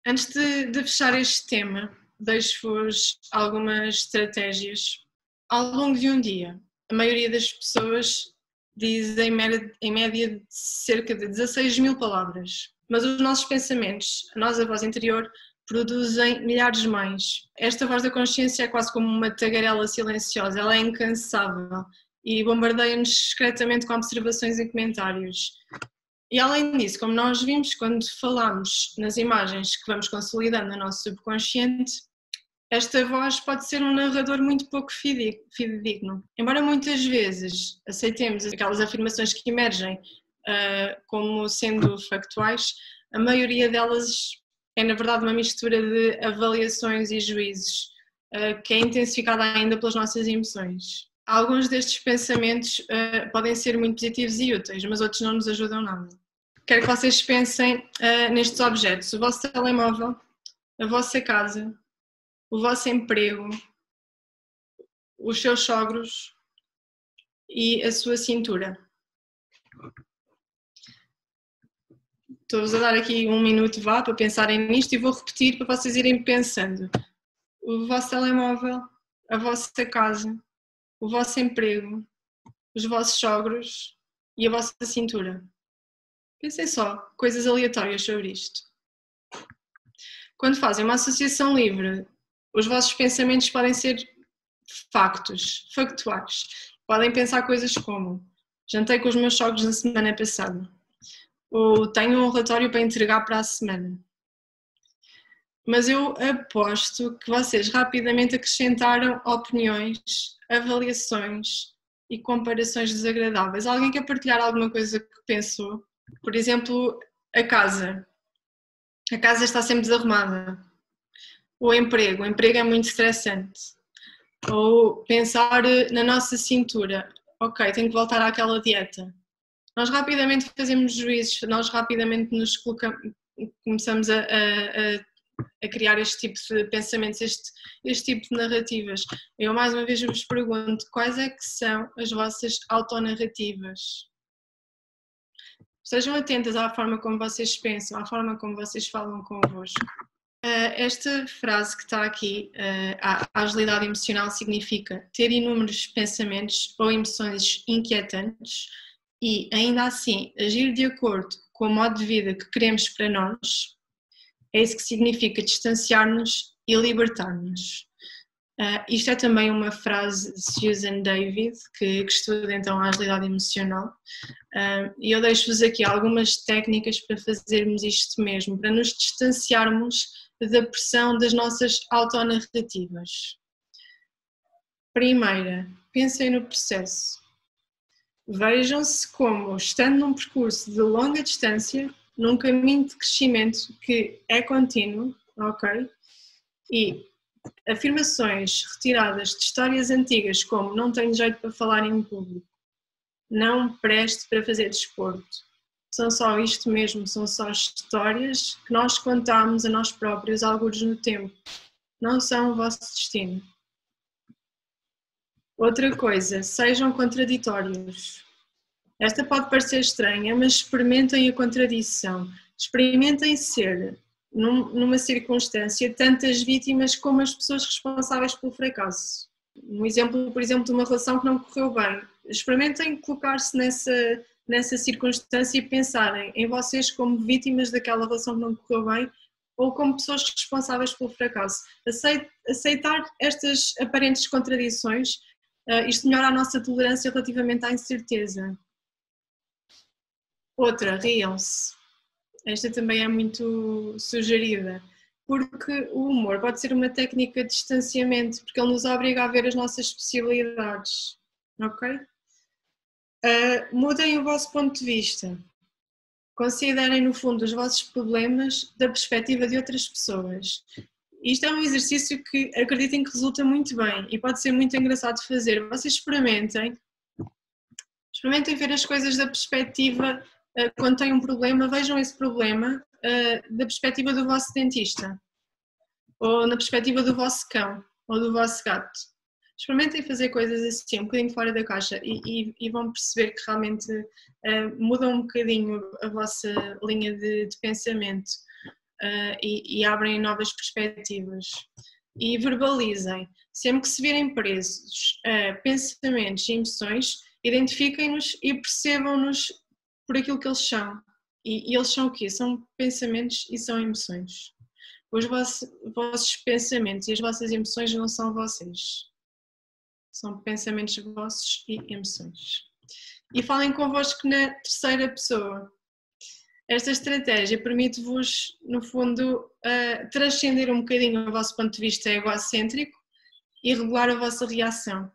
Antes de fechar este tema, deixo-vos algumas estratégias. Ao longo de um dia, a maioria das pessoas diz em média cerca de 16.000 palavras, mas os nossos pensamentos, a nossa voz interior, produzem milhares mais. Esta voz da consciência é quase como uma tagarela silenciosa, ela é incansável e bombardeia-nos discretamente com observações e comentários. E além disso, como nós vimos quando falamos nas imagens que vamos consolidando no nosso subconsciente, esta voz pode ser um narrador muito pouco fidedigno. Embora muitas vezes aceitemos aquelas afirmações que emergem como sendo factuais, a maioria delas é na verdade uma mistura de avaliações e juízos, que é intensificada ainda pelas nossas emoções. Alguns destes pensamentos podem ser muito positivos e úteis, mas outros não nos ajudam nada. Quero que vocês pensem nestes objetos: o vosso telemóvel, a vossa casa, o vosso emprego, os seus sogros e a sua cintura. Estou-vos a dar aqui um minuto para pensarem nisto e vou repetir para vocês irem pensando. O vosso telemóvel, a vossa casa, o vosso emprego, os vossos sogros e a vossa cintura. Pensem só, coisas aleatórias sobre isto. Quando fazem uma associação livre, os vossos pensamentos podem ser factuais. Podem pensar coisas como: jantei com os meus sogros na semana passada, ou tenho um relatório para entregar para a semana. Mas eu aposto que vocês rapidamente acrescentaram opiniões, avaliações e comparações desagradáveis. Alguém quer partilhar alguma coisa que pensou? Por exemplo, a casa. A casa está sempre desarrumada. O emprego é muito estressante. Ou pensar na nossa cintura. Ok, tenho que voltar àquela dieta. Nós rapidamente fazemos juízos, nós rapidamente começamos a criar este tipo de pensamentos, este tipo de narrativas. Eu mais uma vez vos pergunto, quais é que são as vossas autonarrativas? Sejam atentas à forma como vocês pensam, à forma como vocês falam convosco. Esta frase que está aqui, a agilidade emocional, significa ter inúmeros pensamentos ou emoções inquietantes e, ainda assim, agir de acordo com o modo de vida que queremos para nós. É isso que significa distanciar-nos e libertar-nos. Isto é também uma frase de Susan David, que estuda então a agilidade emocional, e eu deixo-vos aqui algumas técnicas para fazermos isto mesmo, para nos distanciarmos da pressão das nossas autonarrativas. Primeira, pensem no processo. Vejam-se como, estando num percurso de longa distância, num caminho de crescimento que é contínuo, ok? E afirmações retiradas de histórias antigas como não tenho jeito para falar em público, não preste para fazer desporto, são só isto mesmo, são só histórias que nós contamos a nós próprios alguns no tempo, não são o vosso destino. Outra coisa, sejam contraditórios. Esta pode parecer estranha, mas experimentem a contradição, experimentem ser numa circunstância, tantas vítimas como as pessoas responsáveis pelo fracasso. Um exemplo, por exemplo, de uma relação que não correu bem. Experimentem colocar-se nessa circunstância e pensarem em vocês como vítimas daquela relação que não correu bem ou como pessoas responsáveis pelo fracasso. Aceitar estas aparentes contradições, isto melhora a nossa tolerância relativamente à incerteza. Outra, riam-se. Esta também é muito sugerida, porque o humor pode ser uma técnica de distanciamento, porque ele nos obriga a ver as nossas possibilidades, ok? Mudem o vosso ponto de vista, considerem no fundo os vossos problemas da perspectiva de outras pessoas. Isto é um exercício que acreditem que resulta muito bem e pode ser muito engraçado de fazer. Vocês experimentem ver as coisas da perspectiva. Quando têm um problema, vejam esse problema da perspectiva do vosso dentista, ou na perspectiva do vosso cão, ou do vosso gato. experimentem fazer coisas assim, um bocadinho fora da caixa e vão perceber que realmente mudam um bocadinho a vossa linha de pensamento e abrem novas perspectivas. E verbalizem. Sempre que se virem presos pensamentos e emoções, identifiquem-nos e percebam-nos por aquilo que eles são. E eles são o quê? São pensamentos e são emoções. Os vossos pensamentos e as vossas emoções não são vocês. São pensamentos vossos e emoções. E falem convosco na terceira pessoa. Esta estratégia permite-vos, no fundo, transcender um bocadinho o vosso ponto de vista egocêntrico e regular a vossa reação.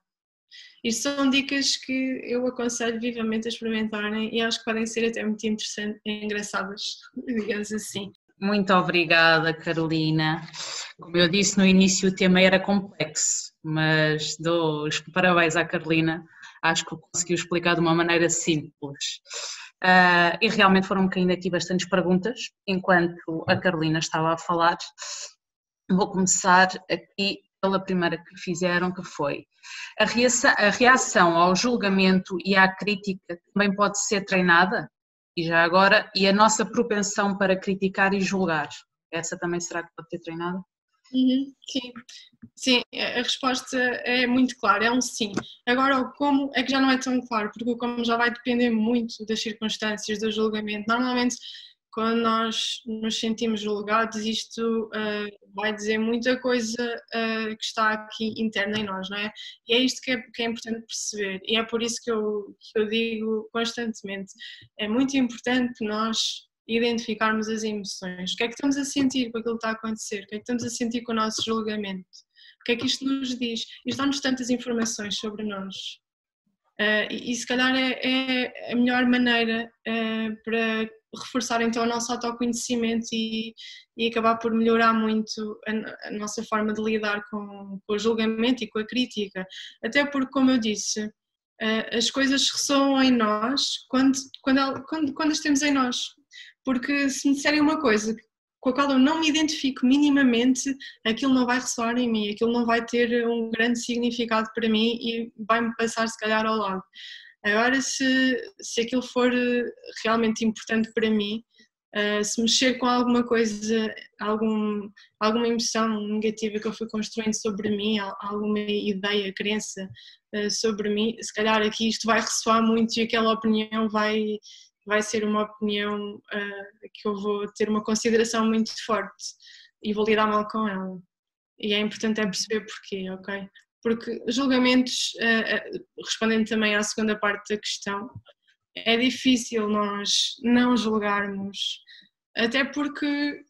Isto são dicas que eu aconselho vivamente a experimentarem e acho que podem ser até muito interessantes e engraçadas, digamos assim. Muito obrigada, Carolina. Como eu disse no início, o tema era complexo, mas dou os parabéns à Carolina. Acho que conseguiu explicar de uma maneira simples. E realmente foram caindo aqui bastantes perguntas enquanto a Carolina estava a falar. Vou começar aqui pela primeira que fizeram, que foi a reação ao julgamento e à crítica também pode ser treinada? E já agora, e a nossa propensão para criticar e julgar, essa também será que pode ser treinada? Sim. Sim, a resposta é muito clara, é um sim. Agora o como é que já não é tão claro, porque o como já vai depender muito das circunstâncias do julgamento. Normalmente quando nós nos sentimos julgados, isto vai dizer muita coisa que está aqui interna em nós, não é? E é isto que é importante perceber, e é por isso que eu digo constantemente, é muito importante nós identificarmos as emoções. O que é que estamos a sentir com aquilo que está a acontecer? O que é que estamos a sentir com o nosso julgamento? O que é que isto nos diz? Isto dá-nos tantas informações sobre nós. E se calhar é a melhor maneira para reforçar então o nosso autoconhecimento e acabar por melhorar muito a nossa forma de lidar com o julgamento e com a crítica. Até porque, como eu disse, as coisas ressoam em nós quando as temos em nós. Porque se me disserem uma coisa com a qual eu não me identifico minimamente, aquilo não vai ressoar em mim, aquilo não vai ter um grande significado para mim e vai-me passar se calhar ao lado. Agora, se aquilo for realmente importante para mim, se mexer com alguma coisa, alguma emoção negativa que eu fui construindo sobre mim, alguma ideia, crença sobre mim, se calhar aqui isto vai ressoar muito e aquela opinião vai ser uma opinião que eu vou ter uma consideração muito forte e vou lidar mal com ela. E é importante perceber porquê, ok? Porque julgamentos, respondendo também à segunda parte da questão, é difícil nós não julgarmos, até porque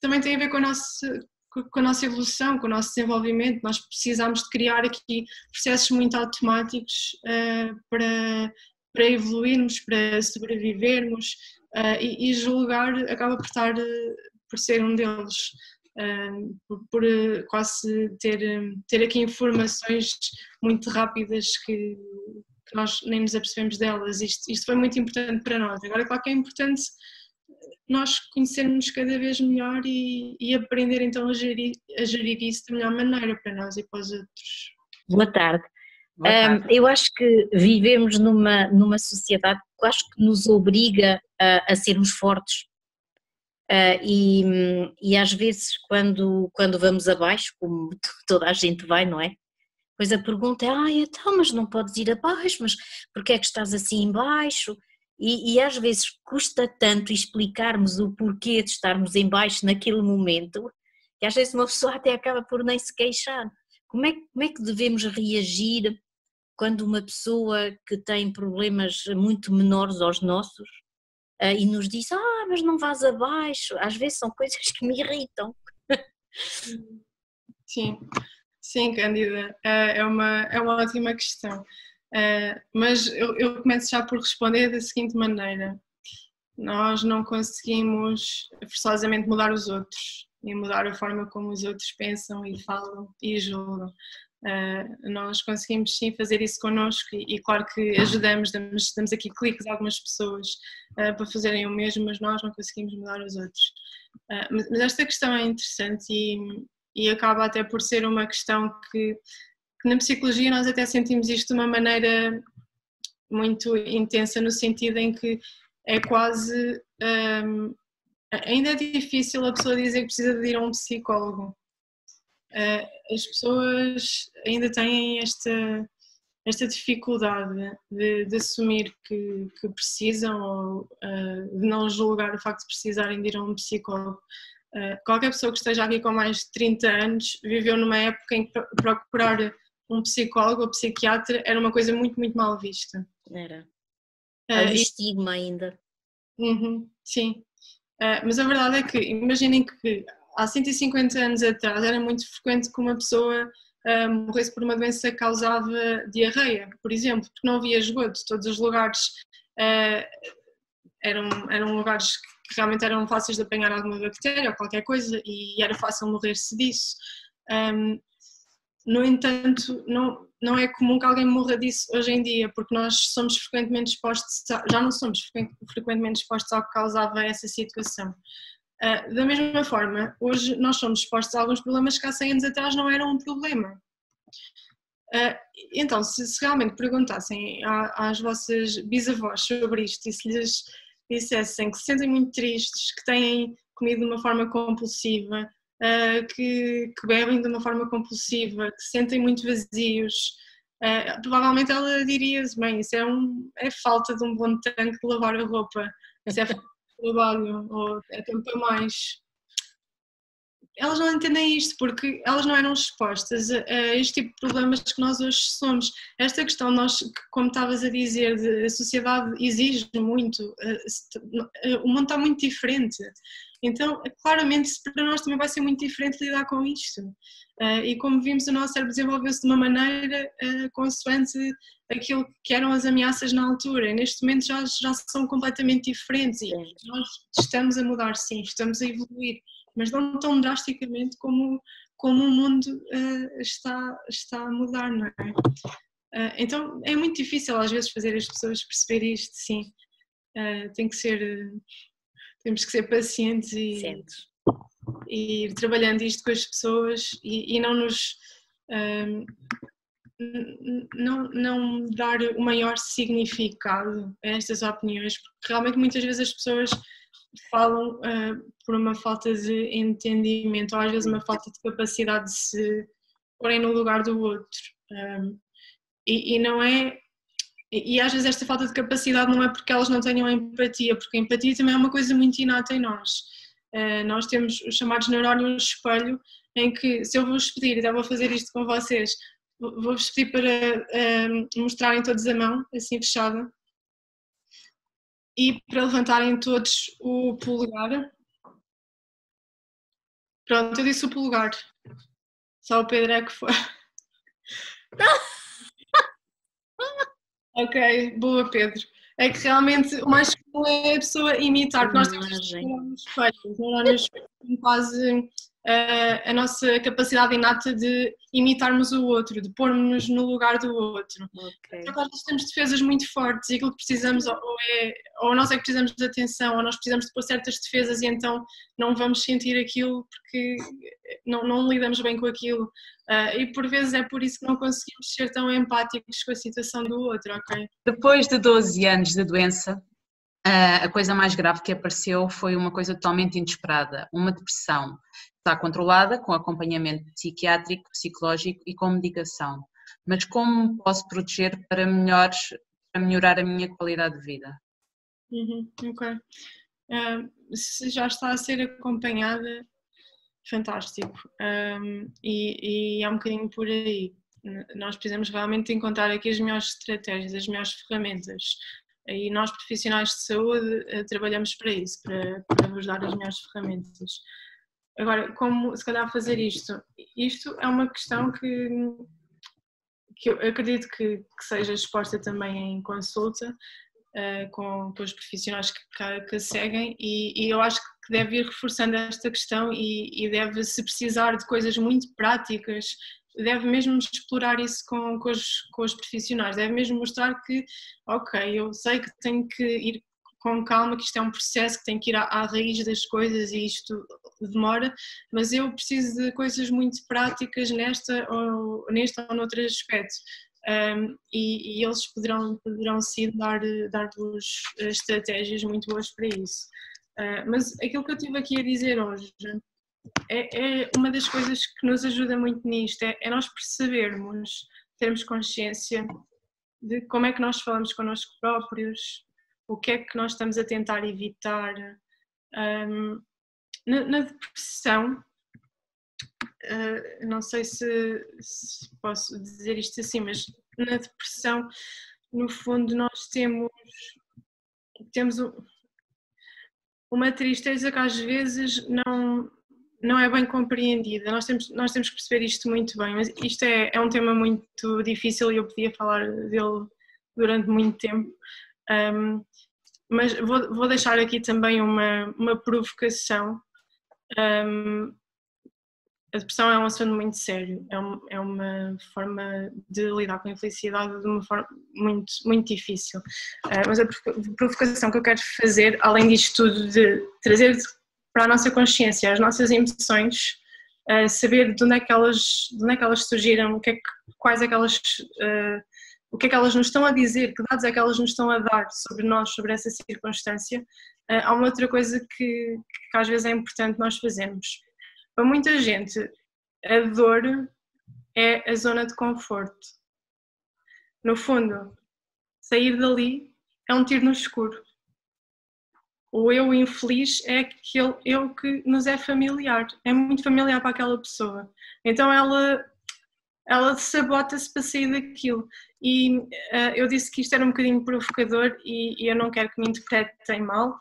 também tem a ver com a nossa evolução, com o nosso desenvolvimento. Nós precisamos de criar aqui processos muito automáticos para evoluirmos, para sobrevivermos, e julgar acaba por ser um deles, por quase ter aqui informações muito rápidas que nós nem nos apercebemos delas. Isto foi muito importante para nós. Agora, claro que é importante nós conhecermos cada vez melhor e aprender então a gerir isso da melhor maneira para nós e para os outros. Boa tarde. Eu acho que vivemos numa sociedade que acho que nos obriga a sermos fortes e às vezes quando vamos abaixo, como toda a gente vai, não é? Pois a pergunta é, então, mas não podes ir abaixo, mas porquê é que estás assim em baixo? E às vezes custa tanto explicarmos o porquê de estarmos em baixo naquele momento, que às vezes uma pessoa até acaba por nem se queixar. Como é que devemos reagir quando uma pessoa que tem problemas muito menores aos nossos e nos diz, mas não vás abaixo, às vezes são coisas que me irritam. Sim, Cândida, é uma ótima questão, mas eu começo já por responder da seguinte maneira: nós não conseguimos forçosamente mudar os outros e mudar a forma como os outros pensam e falam e julgam. Nós conseguimos sim fazer isso connosco e claro que ajudamos, damos aqui cliques a algumas pessoas para fazerem o mesmo, mas nós não conseguimos mudar os outros. Mas esta questão é interessante e acaba até por ser uma questão que que na psicologia nós até sentimos isto de uma maneira muito intensa, no sentido em que é quase, ainda é difícil a pessoa dizer que precisa de ir a um psicólogo. As pessoas ainda têm esta dificuldade de assumir que precisam, ou de não julgar o facto de precisarem de ir a um psicólogo. Qualquer pessoa que esteja aqui com mais de 30 anos viveu numa época em que procurar um psicólogo ou psiquiatra era uma coisa muito, muito mal vista. Era. Há um estigma ainda. Sim. Mas a verdade é que, imaginem que há 150 anos atrás era muito frequente que uma pessoa morresse por uma doença que causava diarreia, por exemplo, porque não havia esgoto. Todos os lugares eram lugares que realmente eram fáceis de apanhar alguma bactéria ou qualquer coisa, e era fácil morrer-se disso. No entanto, não é comum que alguém morra disso hoje em dia, porque nós somos frequentemente expostos, já não somos frequentemente expostos ao que causava essa situação. Da mesma forma, hoje nós somos expostos a alguns problemas que há 100 anos atrás não eram um problema. Então, se realmente perguntassem às vossas bisavós sobre isto, e se lhes dissessem que se sentem muito tristes, que têm comido de uma forma compulsiva, que bebem de uma forma compulsiva, que se sentem muito vazios, provavelmente ela diria: bem, isso é falta de um bom tanque de lavar a roupa, isso é falta de trabalho, ou é tempo a mais. Elas não entendem isto porque elas não eram expostas a este tipo de problemas que nós hoje somos. Esta questão, como estavas a dizer, a sociedade exige muito, o mundo está muito diferente. Então, claramente, para nós também vai ser muito diferente lidar com isto. E como vimos, o nosso cérebro desenvolveu-se de uma maneira consoante aquilo que eram as ameaças na altura. E neste momento já são completamente diferentes. E nós estamos a mudar, sim, estamos a evoluir, mas não tão drasticamente como o mundo está a mudar, não é? Então é muito difícil às vezes fazer as pessoas perceber isto, sim. Temos que ser pacientes e ir trabalhando isto com as pessoas e não nos não dar o maior significado a estas opiniões, porque realmente muitas vezes as pessoas falam por uma falta de entendimento, ou às vezes uma falta de capacidade de se porem no lugar do outro. E não é. E às vezes esta falta de capacidade não é porque elas não tenham empatia, porque a empatia também é uma coisa muito inata em nós. Nós temos os chamados neurónios espelho, em que se eu vos pedir, e até vou fazer isto com vocês, vou-vos pedir para mostrarem todos a mão, assim fechada, e para levantarem todos o polegar. Pronto, eu disse o polegar. Só o Pedro é que foi. Ok, boa, Pedro. É que realmente o mais comum é a pessoa imitar, porque nós temos os neurónios espelhos. Os neurónios espelhos quase a nossa capacidade inata de imitarmos o outro, de pormos-nos no lugar do outro. Okay. Então, nós temos defesas muito fortes e aquilo que precisamos ou nós é que precisamos de atenção, ou nós precisamos de pôr certas defesas e então não vamos sentir aquilo porque não lidamos bem com aquilo. E por vezes é por isso que não conseguimos ser tão empáticos com a situação do outro, ok? Depois de 12 anos de doença, a coisa mais grave que apareceu foi uma coisa totalmente inesperada, uma depressão. Está controlada com acompanhamento psiquiátrico, psicológico e com medicação. Mas como posso proteger para melhorar a minha qualidade de vida? Ok. Se já está a ser acompanhada, fantástico. E é um bocadinho por aí. Nós precisamos realmente encontrar aqui as melhores estratégias, as melhores ferramentas. E nós, profissionais de saúde, trabalhamos para isso, para vos dar as melhores ferramentas. Agora, como se calhar fazer isto? Isto é uma questão que eu acredito que seja exposta também em consulta com os profissionais que a seguem e eu acho que deve ir reforçando esta questão e deve, se precisar de coisas muito práticas, deve mesmo explorar isso com os profissionais, deve mesmo mostrar que, ok, eu sei que tenho que ir com calma, que isto é um processo que tem que ir à raiz das coisas e isto demora, mas eu preciso de coisas muito práticas neste ou noutro aspecto. E eles poderão sim dar-vos estratégias muito boas para isso. Mas aquilo que eu estive aqui a dizer hoje é uma das coisas que nos ajuda muito nisto, é nós percebermos, termos consciência de como é que nós falamos connosco próprios, o que é que nós estamos a tentar evitar. Na depressão, não sei se posso dizer isto assim, mas na depressão, no fundo, nós temos uma tristeza que às vezes não é bem compreendida. Nós temos que perceber isto muito bem, mas isto é um tema muito difícil e eu podia falar dele durante muito tempo. Mas vou deixar aqui também uma provocação. A depressão é um assunto muito sério, é uma forma de lidar com a infelicidade de uma forma muito, muito difícil. Mas a provocação que eu quero fazer, além disto tudo, de trazer para a nossa consciência as nossas emoções, saber de onde é que elas surgiram, o que é que elas nos estão a dizer, que dados é que elas nos estão a dar sobre nós, sobre essa circunstância. Há uma outra coisa que às vezes é importante nós fazermos. Para muita gente, a dor é a zona de conforto. No fundo, sair dali é um tiro no escuro. O eu infeliz é aquele eu que nos é familiar, é muito familiar para aquela pessoa. Então ela sabota-se para sair daquilo. E eu disse que isto era um bocadinho provocador e eu não quero que me interpretem mal,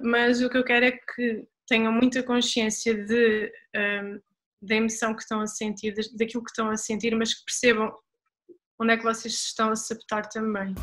mas o que eu quero é que tenham muita consciência da emoção que estão a sentir, daquilo que estão a sentir, mas que percebam onde é que vocês estão a sabotar também.